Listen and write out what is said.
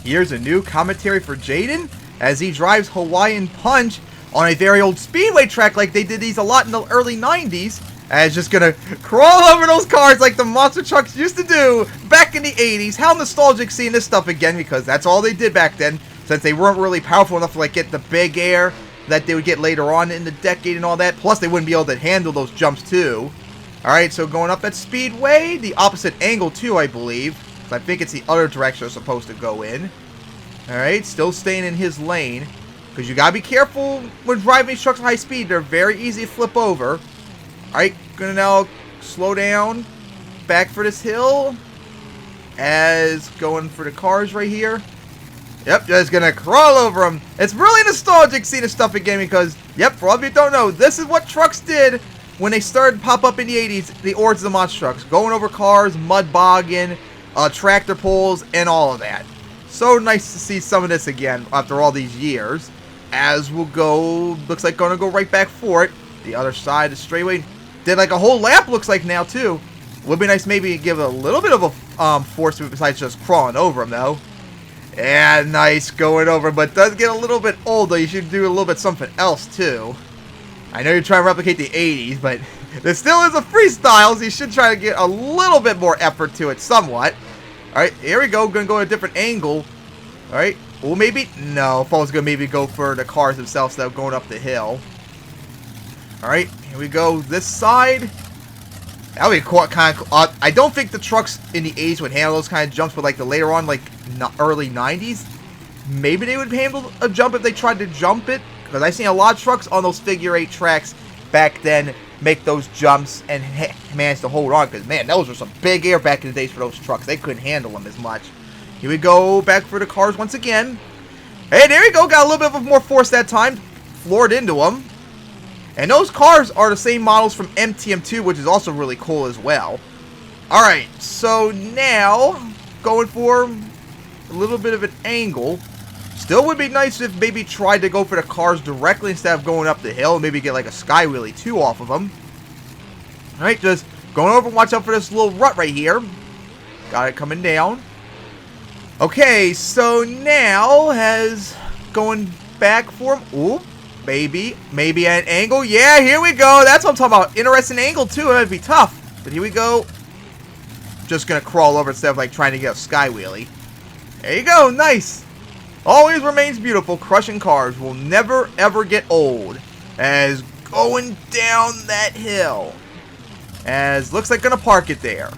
Here's a new commentary for Jayden as he drives Hawaiian Punch on a very old speedway track like they did these a lot in the early 90s. And just gonna crawl over those cars like the monster trucks used to do back in the 80s. How nostalgic seeing this stuff again, because that's all they did back then, since they weren't really powerful enough to like get the big air that they would get later on in the decade and all that. Plus they wouldn't be able to handle those jumps too. Alright, so going up that speedway, the opposite angle too, I believe. So I think it's the other direction they're supposed to go in. Alright, still staying in his lane, because you gotta be careful when driving these trucks at high speed. They're very easy to flip over. Alright, gonna now slow down, back for this hill, as going for the cars right here. Yep, just gonna crawl over them. It's really nostalgic seeing this stuff again because, yep, for all of you who don't know, this is what trucks did when they started to pop up in the 80s, the origins of monster trucks. Going over cars, mud bogging, tractor pulls, and all of that. So nice to see some of this again after all these years. As we'll go, looks like gonna go right back for it. The other side of the straightaway. Did like a whole lap, looks like now too. Would be nice maybe give a little bit of a force to it besides just crawling over them though. And nice going over, but does get a little bit old though. You should do a little bit something else too. I know you're trying to replicate the 80s, but this still is a freestyle, so you should try to get a little bit more effort to it somewhat. Alright, here we go. Gonna go a different angle. Alright, well maybe, no, if I was gonna maybe go for the cars themselves instead of going up the hill. Alright, here we go. This side. That would be quite kind of. I don't think the trucks in the 80s would handle those kind of jumps, but like the later on, like early 90s, maybe they would handle a jump if they tried to jump it. Because I've seen a lot of trucks on those figure 8 tracks back then make those jumps and manage to hold on. Because man, those were some big air back in the days for those trucks. They couldn't handle them as much. Here we go, back for the cars once again. Hey, there we go. Got a little bit of more force that time. Floored into them. And those cars are the same models from MTM2, which is also really cool as well. Alright, so now, going for a little bit of an angle. Still would be nice if maybe tried to go for the cars directly instead of going up the hill. And maybe get like a sky wheelie too off of them. Alright, just going over, watch out for this little rut right here. Got it coming down. Okay, so now has going back for him. Ooh. Maybe an angle. Yeah, here we go. That's what I'm talking about. Interesting angle, too. It would be tough. But here we go. Just going to crawl over instead of, like, trying to get a sky wheelie. There you go. Nice. Always remains beautiful. Crushing cars will never, ever get old. As going down that hill. As looks like going to park it there.